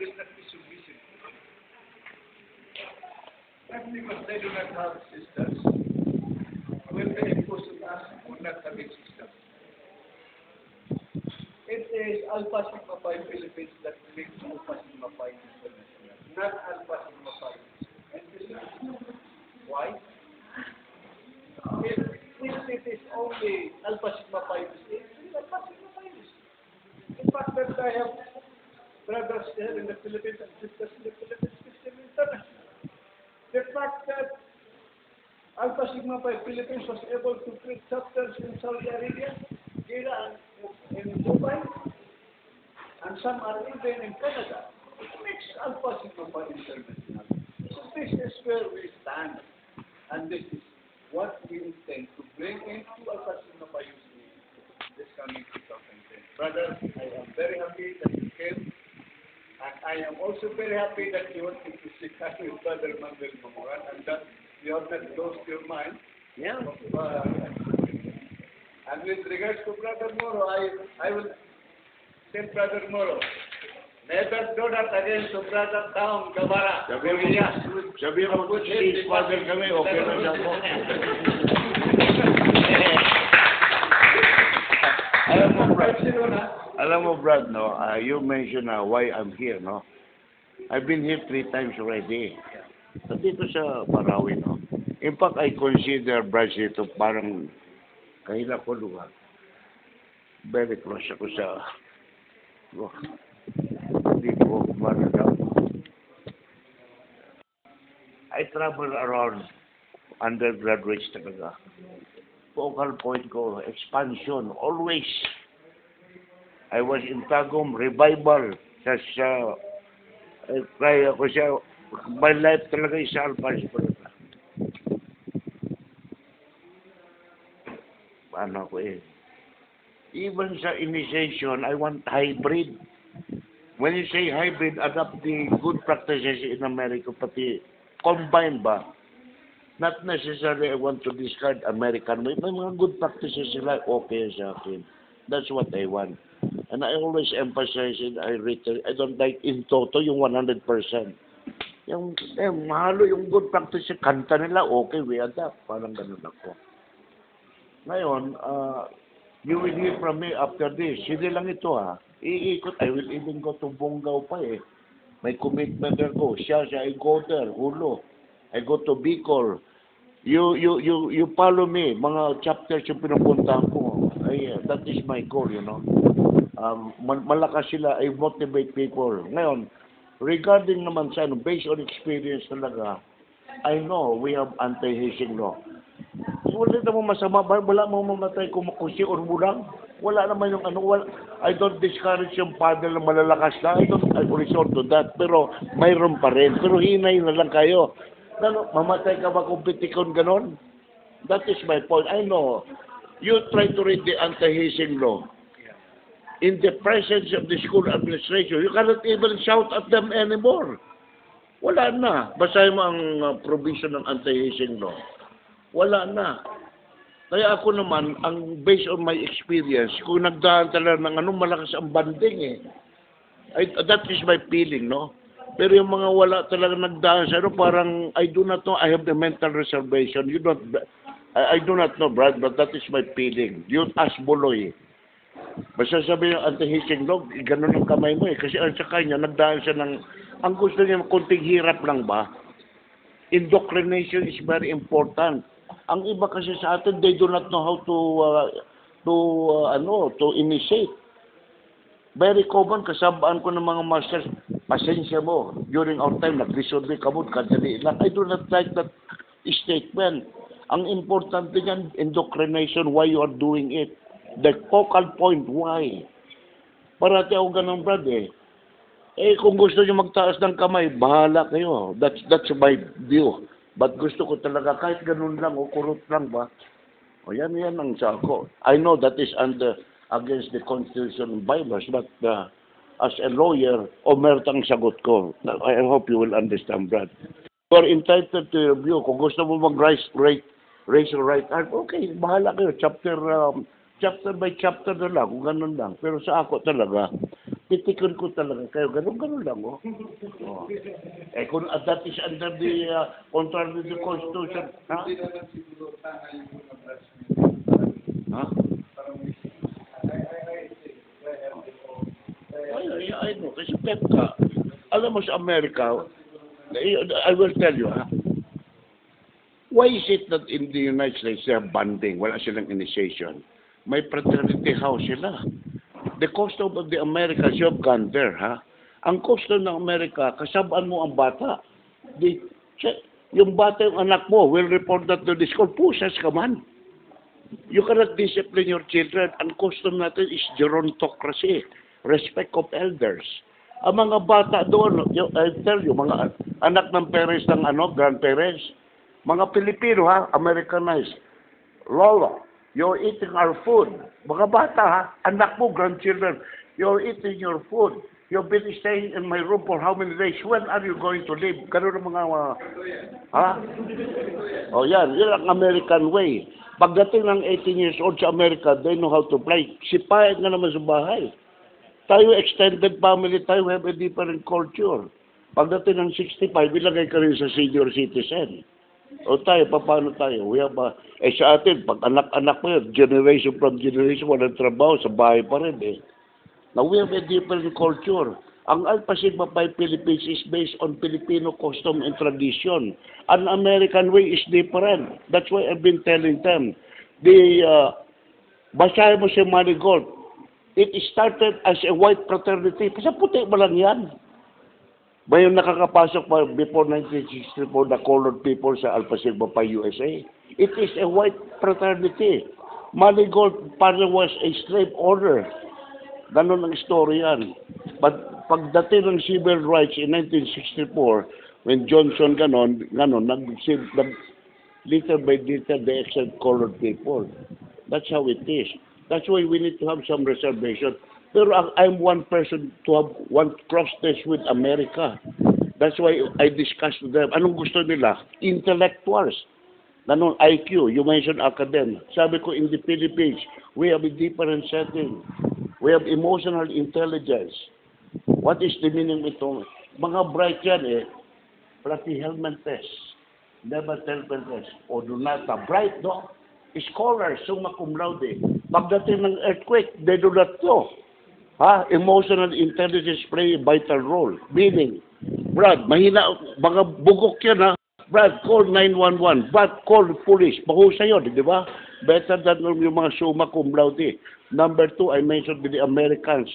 will not be submissive. That's because they do not have sisters. When they impose on us, will not have a system. It is Alpha Sigma Phi Philippines that makes Alpha Sigma Phi International, not Alpha Sigma Phi. Why? If it is only Alpha Sigma Phi, it's Alpha Sigma Phi. In fact, that I have brothers there in the Philippines and sisters in the Philippines, Christian International. The fact that Alpha Sigma Phi Philippines was able to create chapters in Saudi Arabia, Jeddah, and in Dubai, and some are even in Canada, it makes Alpha Sigma Phi International. So this is where we stand, and this is what we intend to bring into Alpha Sigma Phi this coming 2010. Brother, I am very happy that you came, and I am also very happy that you wanted to sit down with Brother Manuel Mamoran, and that you have not closed your mind. Yeah. And with regards to Brother Moro, I will tell Brother Moro, never do that again to Brother Town, Gabara. Sabi mo, si father kami, okay na siya po. Alam mo, Brad, no, you mentioned why I'm here, no? I've been here 3 times already. Dito sa Marawi, no? In fact, I consider Brad ito parang kahila ko lugar. Very close ako sa hindi ko maragaw. I travel around undergraduates talaga. Focal point ko, expansion, always. I was in Tagum, revival. Kaya ko siya, my life talaga is Alpha. Paano ko eh. Even sa initiation, I want hybrid. When you say hybrid, adapt the good practices in America, pati combine ba? Not necessarily I want to discard American. May mga good practices sila, okay sa akin. That's what I want. And I always emphasize it, I don't like in toto yung 100%. Yung, mahalo yung good practice, kanta nila, okay, we adapt. Parang ganun ako. Ngayon, you will hear from me after this. Hindi lang ito iikot. I will even go to Bonggao pa eh. May commitment ako. Siya, I go there, Hulo. I go to Bicol. You follow me. Mga chapters yung pinupuntahan ko. That is my goal, you know. Malakas sila. I motivate people. Ngayon, regarding naman sa based on experience talaga, I know we have anti-hazing law. Wala naman masama, wala mo mamatay kung makusi or bulang. Wala naman yung I don't discourage yung father na malalakas na. I resort to that. Pero mayroon pa rin. Pero hinay na lang kayo. Mamatay ka ba kung pitikon ganon? That is my point. I know. You try to read the anti-hazing law. In the presence of the school administration, you cannot even shout at them anymore. Wala na. Basahin mo ang provision ng anti-hazing law. Wala na. Kaya ako naman, based on my experience, kung nagdaan talaga ng malakas ang banding that is my feeling, no? Pero yung mga wala talaga nagdaan sa parang, I do not know, I have the mental reservation. I do not know, Brad, but that is my feeling. You ask Boloy. Basta sabi yung anti-hazing law, ganun ang kamay mo kasi sa kanya, nagdaan siya ng, ang gusto niya, kunting hirap lang ba? Indoctrination is very important. Ang iba kasi sa atin, they do not know how to initiate. Very common, kasabaan ko ng mga masters, pasensya mo, during our time, nag-resolve kabut, kadali lang. I do not like that statement. Ang importante niyan, indoctrination, why you are doing it. The focal point, why? Parati ako ganun, Brad kung gusto niyo magtaas ng kamay, bahala kayo. That's my view. But gusto ko talaga, kahit ganun lang, o kurot lang ba? O yan ang sako. I know that is against the Constitution and bylaws, but as a lawyer, meron ang sagot ko. I hope you will understand, Brad. You are entitled to your view. Kung gusto mo mag-raise your right hand, okay, bahala kayo. Chapter by chapter na lang, kung ganun lang. Pero sa ako talaga, titikon ko talaga kayo. Ganun lang, oh. Oh. Eh, kung that is under the contrary to the Constitution, ha? Hindi naman siguro tanga yung mga brush Ha? parang I think I have the phone. I know. Kasi Pepka, alam mo sa Amerika, I will tell you, ha? Why is it that in the United States they are banding, wala silang initiation? May fraternity house sila. The custom of the Americans, you have gone there, ha? Ang custom ng Amerika, kasabaan mo ang bata. Yung bata, yung anak mo, will report that to the school. Pusas ka man. You cannot discipline your children. Ang custom natin is gerontocracy, respect of elders. Ang mga bata doon, I tell you, mga anak ng parents ng grandparents, mga Pilipino, ha, Americanized. Lolo, you're eating our food. Mga bata, ha, anak mo, grandchildren, you're eating your food. You've been staying in my room for how many days? When are you going to leave? Ganun ang mga, ha? O yan ang American way. Pagdating ng 18 years old sa America, they know how to play. Sipayan na naman sa bahay. Tayo, extended family tayo, have a different culture. Pagdating ng 65, ilagay ka rin sa senior citizen. O tayo, paano tayo? We have sa atin, pag anak-anak mo yun, generation from generation, walang trabaho, sa bahay pa rin eh. Now, we have a different culture. Ang Alpha Sigma Pi Philippines is based on Filipino custom and tradition. An American way is different. That's why I've been telling them. Basahin mo si Manigold. It started as a white fraternity. Sa puti mo lang yan. Ba yung nakakapasok pa before 1964 the colored people sa Alpha Sigma Pi USA? It is a white fraternity. Manigold para was a slave order. Ganon ang story yan. But pagdating ng civil rights in 1964, when Johnson ganon, little by little they accept colored people. That's how it is. That's why we need to have some reservation. Pero I'm one person to have one cross test with America. That's why I discussed with them. Anong gusto nila? Intellectuals. Ganun, IQ. You mentioned academic. Sabi ko, in the Philippines, we have a different setting. We have emotional intelligence. What is the meaning ito? Mga bright yan eh. Platy-Hellman test. Never Telman test. O do not. Bright, no? Scholars, summa cum laude. Pagdating ng earthquake, they do not know. Emotional intelligence play a vital role. Meaning, Brad, mahina, mga bugok yan ha. Brad, call 911. Brad, call police. Mahusay yun, di ba? Better than yung mga summa cum laude. Number 2, I mentioned with the Americans.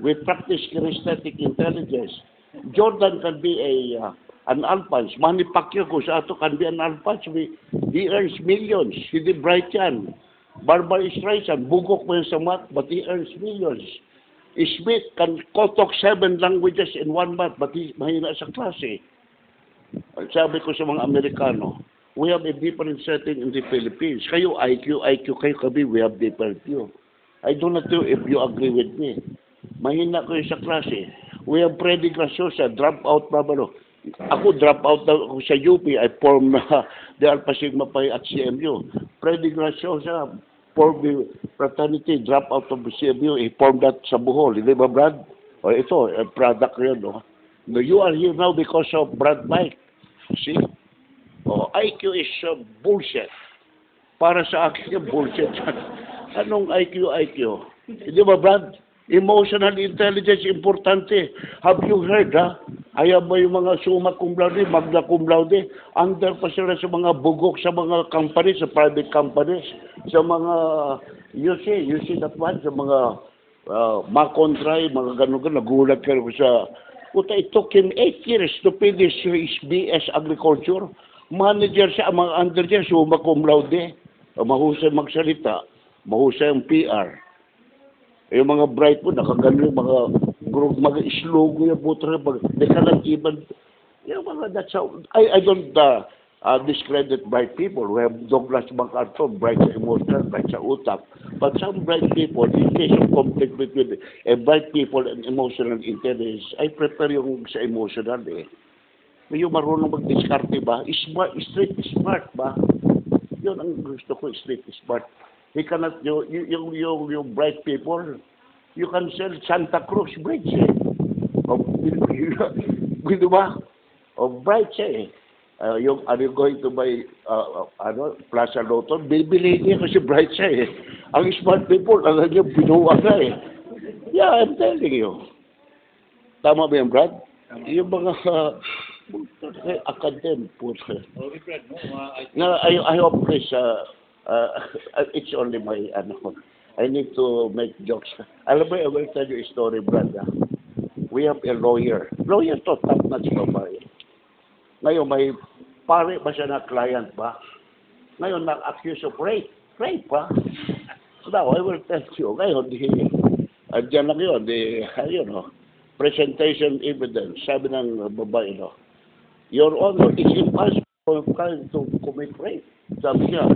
We practice kinesthetic intelligence. Jordan can be an alphans. Manny Pacquiao ko sa ato can be an alphans. He earns millions. Hindi bright yan. Barbara Streisand, bugok mo yan sa math, but he earns millions. Smith can talk 7 languages in 1 month, but he mahina sa klase. Sabi ko sa mga Amerikano, we have a different setting in the Philippines. Kayo, IQ, kayo kami, we have different view. I do not know if you agree with me. Mahina ko sa klase. We have Freddy Graciosa, drop out pa ba no? Ako, drop out ako sa UP. I formed the Alpha Sigma Pi at CMU. Freddy Graciosa, formed the fraternity, drop out of the CMU. He formed that sa Bohol. Hindi ba, Brad? O ito, product yun, no? No, you are here now because of Brad Mike. See? Oh, IQ is bullshit. Para sa akin yung bullshit. Anong IQ? Hindi ba, Brad? Emotional intelligence, importante. Have you heard, Ayaw ba yung mga summa cum laude, magna cum laude, under pa sila sa mga bugok sa mga companies, sa private companies, sa mga, you see that one, sa mga makontray, mga gano'n, nagulat ka sa, puta, it took him 8 years to finish his BS Agriculture. Manager siya, mga under niya, summa cum laude, mahusay magsalita, mahusay ang PR. Yung mga bright po, nakagano yung mga slogo yung putra, they cannot even, that's how, I don't discredit bright people. We have Douglas MacArthur, bright sa emotional, bright sa utak. But some bright people, in case of conflict between bright people and emotional intelligence, I prefer yung sa emotional eh. Yung marunong mag-discarte ba? Street smart ba? Yun ang gusto ko, street smart. He cannot, yung bright people, you can sell Santa Cruz Bridge eh. O, di ba? O bright siya eh. Yung are you going to buy Plaza Loton? Bibili niya kasi bright siya eh. Ang smart people, alam niyo, binuwa na eh. Yeah, I'm telling you. Tama ba yan, Brad? Yung mga academic po. I hope this, it's only my, I need to make jokes. Alam mo, I will tell you a story, Brad. We have a lawyer. Lawyer to, top-notch babae. Ngayon, may pare ba siya na client ba? Ngayon, na-accuse of rape. Rape ba? Now, I will tell you. Ngayon, andyan lang yun. Presentation evidence. Sabi ng babae, Your Honor, it's impossible for a to commit rape. Sabi niya,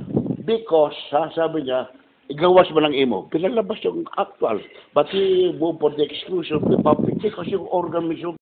because, sabi niya, igawas mo lang imo. Pinalabas yung actual. But he moved for the exclusion of the public because yung organ mismo